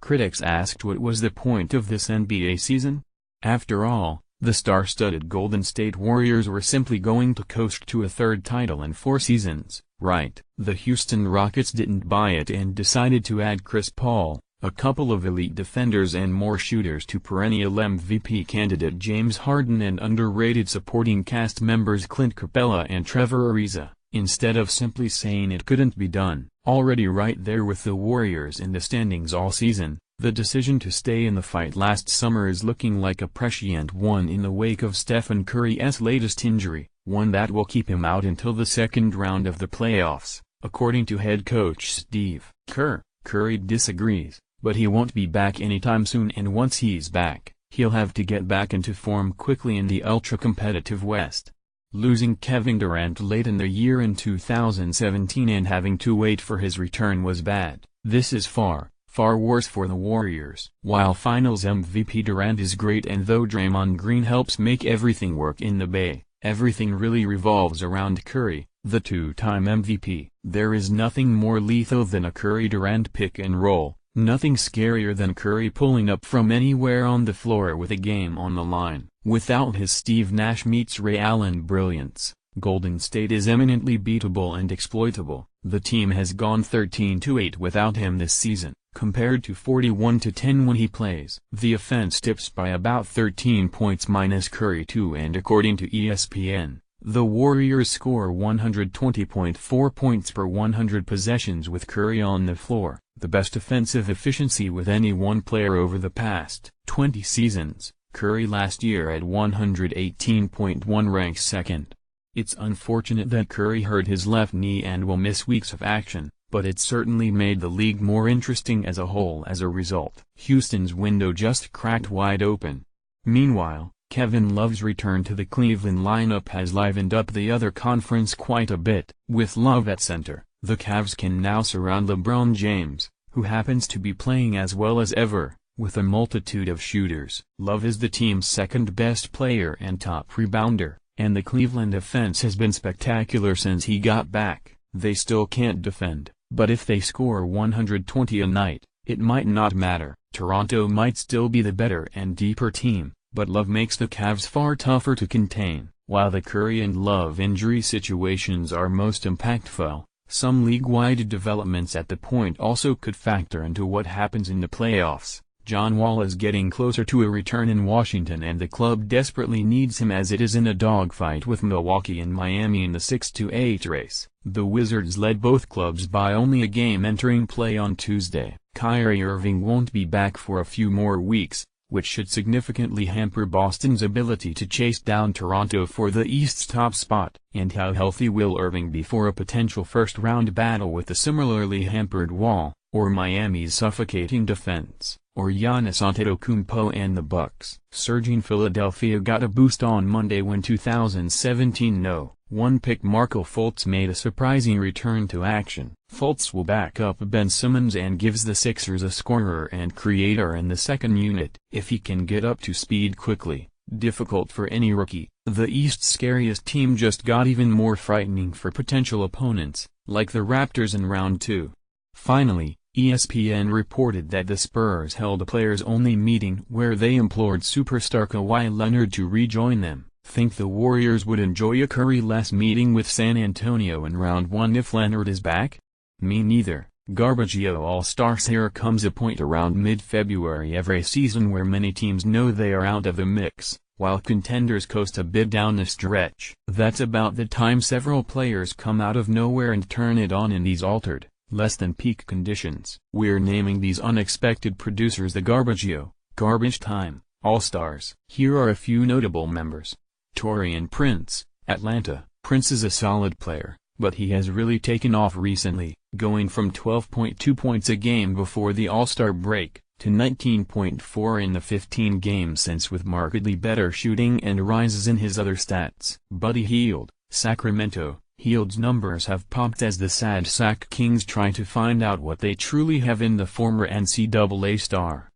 Critics asked what was the point of this NBA season? After all, the star-studded Golden State Warriors were simply going to coast to a third title in 4 seasons, right? The Houston Rockets didn't buy it and decided to add Chris Paul, a couple of elite defenders and more shooters to perennial MVP candidate James Harden and underrated supporting cast members Clint Capella and Trevor Ariza, instead of simply saying it couldn't be done. Already right there with the Warriors in the standings all season, the decision to stay in the fight last summer is looking like a prescient one in the wake of Stephen Curry's latest injury, one that will keep him out until the second round of the playoffs, according to head coach Steve Kerr. Curry disagrees, but he won't be back anytime soon, and once he's back, he'll have to get back into form quickly in the ultra-competitive West. Losing Kevin Durant late in the year in 2017 and having to wait for his return was bad. This is far worse for the Warriors. While Finals MVP Durant is great, and though Draymond Green helps make everything work in the Bay, everything really revolves around Curry, the two-time MVP. There is nothing more lethal than a Curry-Durant pick and roll, nothing scarier than Curry pulling up from anywhere on the floor with a game on the line. Without his Steve Nash meets Ray Allen brilliance, Golden State is eminently beatable and exploitable. The team has gone 13-8 without him this season, compared to 41-10 when he plays. The offense tips by about 13 points minus Curry too, and according to ESPN, the Warriors score 120.4 points per 100 possessions with Curry on the floor, the best offensive efficiency with any one player over the past 20 seasons. Curry last year at 118.1 ranks second. It's unfortunate that Curry hurt his left knee and will miss weeks of action, but it certainly made the league more interesting as a whole as a result. Houston's window just cracked wide open. Meanwhile, Kevin Love's return to the Cleveland lineup has livened up the other conference quite a bit. With Love at center, the Cavs can now surround LeBron James, who happens to be playing as well as ever, with a multitude of shooters. Love is the team's second-best player and top rebounder, and the Cleveland offense has been spectacular since he got back. They still can't defend, but if they score 120 a night, it might not matter. Toronto might still be the better and deeper team, but Love makes the Cavs far tougher to contain. While the Curry and Love injury situations are most impactful, some league-wide developments at the point also could factor into what happens in the playoffs. John Wall is getting closer to a return in Washington, and the club desperately needs him as it is in a dogfight with Milwaukee and Miami in the 6-8 race. The Wizards led both clubs by only a game entering play on Tuesday. Kyrie Irving won't be back for a few more weeks, which should significantly hamper Boston's ability to chase down Toronto for the East's top spot. And how healthy will Irving be for a potential first-round battle with the similarly hampered Wall, or Miami's suffocating defense, or Giannis Antetokounmpo and the Bucks? Surging Philadelphia got a boost on Monday when 2017 No.1 pick Markelle Fultz made a surprising return to action. Fultz will back up Ben Simmons and gives the Sixers a scorer and creator in the second unit, if he can get up to speed quickly. Difficult for any rookie. The East's scariest team just got even more frightening for potential opponents, like the Raptors in round 2. Finally, ESPN reported that the Spurs held a players-only meeting where they implored superstar Kawhi Leonard to rejoin them. Think the Warriors would enjoy a Curry-less meeting with San Antonio in round 1 if Leonard is back? Me neither. Garbaggio All-Stars. Here comes a point around mid-February every season where many teams know they are out of the mix, while contenders coast a bit down the stretch. That's about the time several players come out of nowhere and turn it on in these altered, less-than-peak conditions. We're naming these unexpected producers the Garbaggio, Garbage Time, All-Stars. Here are a few notable members. Taurean Prince, Atlanta. Prince is a solid player, but he has really taken off recently, going from 12.2 points a game before the All-Star break, to 19.4 in the 15 games since, with markedly better shooting and rises in his other stats. Buddy Hield, Sacramento. Hield's numbers have popped as the Sad Sack Kings try to find out what they truly have in the former NCAA star.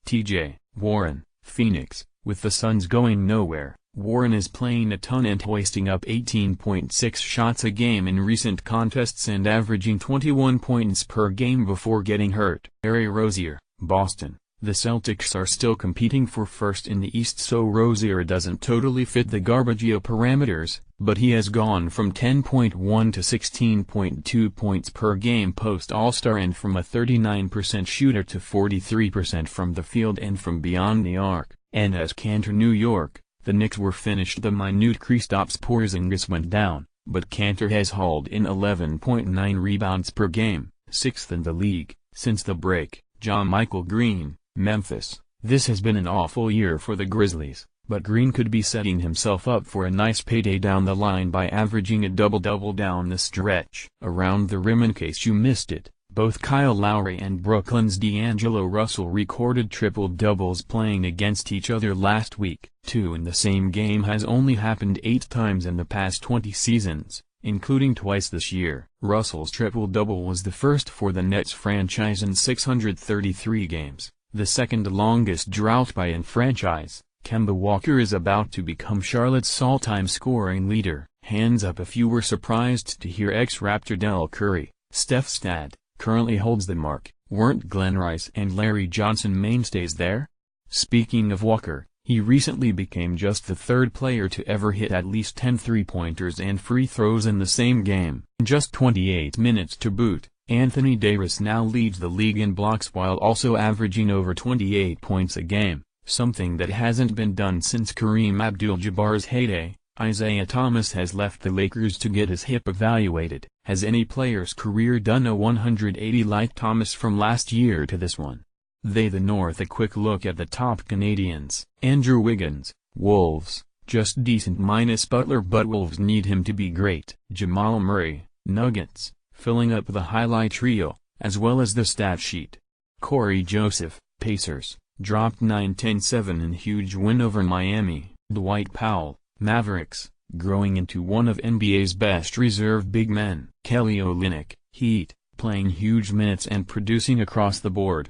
T.J. Warren, Phoenix. With the Suns going nowhere, Warren is playing a ton and hoisting up 18.6 shots a game in recent contests and averaging 21 points per game before getting hurt. Terry Rozier, Boston, the Celtics are still competing for first in the East, so Rozier doesn't totally fit the Garbaggio parameters, but he has gone from 10.1 to 16.2 points per game post-All-Star and from a 39% shooter to 43% from the field and from beyond the arc. And as Kanter New York, the Knicks were finished. The minute Kristaps Porzingis went down, but Kanter has hauled in 11.9 rebounds per game, 6th in the league. Since the break, John Michael Green, Memphis. This has been an awful year for the Grizzlies, but Green could be setting himself up for a nice payday down the line by averaging a double-double down the stretch. Around the rim, in case you missed it, both Kyle Lowry and Brooklyn's D'Angelo Russell recorded triple-doubles playing against each other last week. 2 in the same game has only happened 8 times in the past 20 seasons, including twice this year. Russell's triple-double was the first for the Nets franchise in 633 games, the second longest drought by any franchise. Kemba Walker is about to become Charlotte's all-time scoring leader. Hands up if you were surprised to hear ex-Raptor Del Curry, Steph Stad, currently holds the mark. Weren't Glenn Rice and Larry Johnson mainstays there? Speaking of Walker, he recently became just the third player to ever hit at least 10 three-pointers and free throws in the same game. In just 28 minutes to boot, Anthony Davis now leads the league in blocks while also averaging over 28 points a game, something that hasn't been done since Kareem Abdul-Jabbar's heyday. Isaiah Thomas has left the Lakers to get his hip evaluated. Has any player's career done a 180 like Thomas from last year to this one? The North. A quick look at the top Canadians. Andrew Wiggins, Wolves, just decent minus Butler, but Wolves need him to be great. Jamal Murray, Nuggets, filling up the highlight reel, as well as the stat sheet. Corey Joseph, Pacers, dropped 9-10-7 in huge win over Miami. Dwight Powell, Mavericks, growing into one of NBA's best reserve big men. Kelly Olynyk, Heat, playing huge minutes and producing across the board.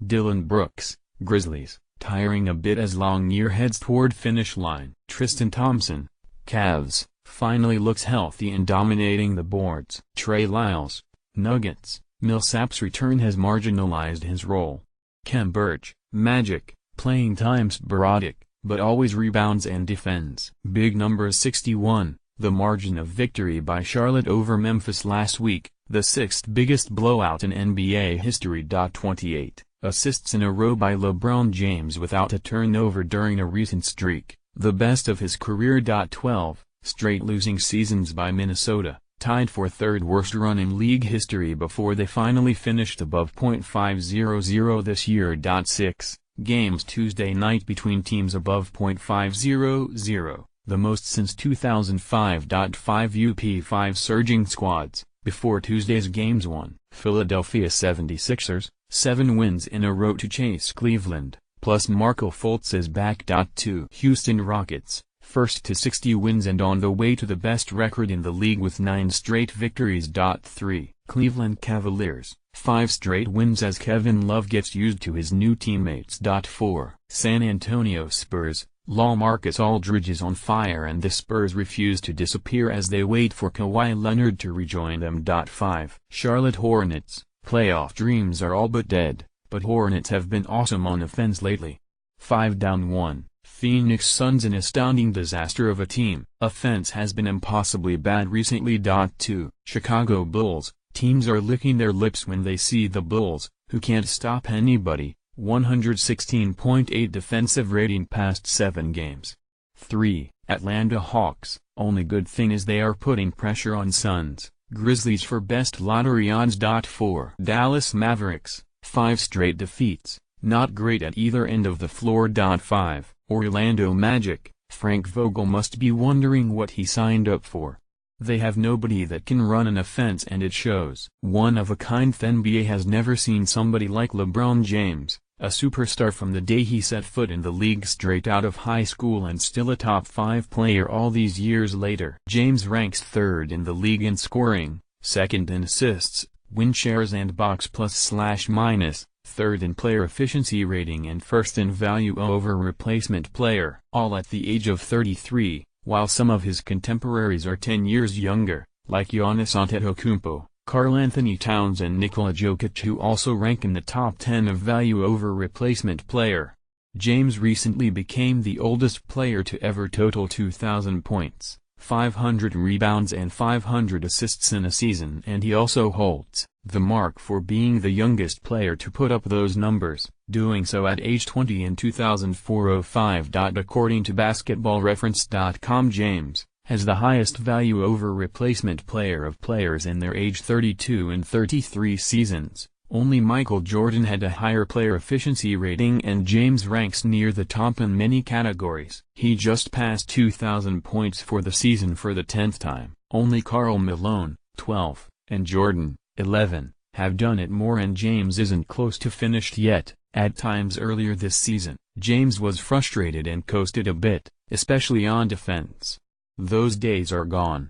Dillon Brooks, Grizzlies, tiring a bit as Longyear heads toward finish line. Tristan Thompson, Cavs, finally looks healthy and dominating the boards. Trey Lyles, Nuggets, Millsap's return has marginalized his role. Khem Birch, Magic, playing time sporadic, but always rebounds and defends. Big numbers. 61, the margin of victory by Charlotte over Memphis last week, the 6th biggest blowout in NBA history. 28, assists in a row by LeBron James without a turnover during a recent streak, the best of his career. 12, straight losing seasons by Minnesota, tied for 3rd worst run in league history before they finally finished above .500 this year. 6, games Tuesday night between teams above .500, the most since 2005. 5 UP5 surging squads, before Tuesday's games. 1, Philadelphia 76ers, 7 wins in a row to chase Cleveland, plus Markelle Fultz is back. 2, Houston Rockets, first to 60 wins and on the way to the best record in the league with 9 straight victories. 3, Cleveland Cavaliers, 5 straight wins as Kevin Love gets used to his new teammates. 4, San Antonio Spurs, LaMarcus Aldridge is on fire and the Spurs refuse to disappear as they wait for Kawhi Leonard to rejoin them. 5, Charlotte Hornets, playoff dreams are all but dead, but Hornets have been awesome on offense lately. 5 down 1, Phoenix Suns, an astounding disaster of a team. Offense has been impossibly bad recently. 2, Chicago Bulls, teams are licking their lips when they see the Bulls, who can't stop anybody. 116.8 defensive rating past 7 games. 3, Atlanta Hawks, only good thing is they are putting pressure on Suns, Grizzlies for best lottery odds. 4, Dallas Mavericks, 5 straight defeats, not great at either end of the floor. 5, Orlando Magic, Frank Vogel must be wondering what he signed up for. They have nobody that can run an offense and it shows. One of a kind. The NBA has never seen somebody like LeBron James, a superstar from the day he set foot in the league straight out of high school and still a top 5 player all these years later. James ranks 3rd in the league in scoring, 2nd in assists, win shares and box plus/minus, 3rd in player efficiency rating and 1st in value over replacement player, all at the age of 33, while some of his contemporaries are 10 years younger, like Giannis Antetokounmpo, Karl Anthony Towns and Nikola Jokic, who also rank in the top 10 of value over replacement player. James recently became the oldest player to ever total 2,000 points, 500 rebounds and 500 assists in a season, and he also holds the mark for being the youngest player to put up those numbers, doing so at age 20 in 2004-05. According to basketballreference.com, James has the highest value over replacement player of players in their age 32 and 33 seasons. Only Michael Jordan had a higher player efficiency rating, and James ranks near the top in many categories. He just passed 2,000 points for the season for the 10th time. Only Karl Malone, 12, and Jordan, 11, have done it more, and James isn't close to finished yet. At times earlier this season, James was frustrated and coasted a bit, especially on defense. Those days are gone.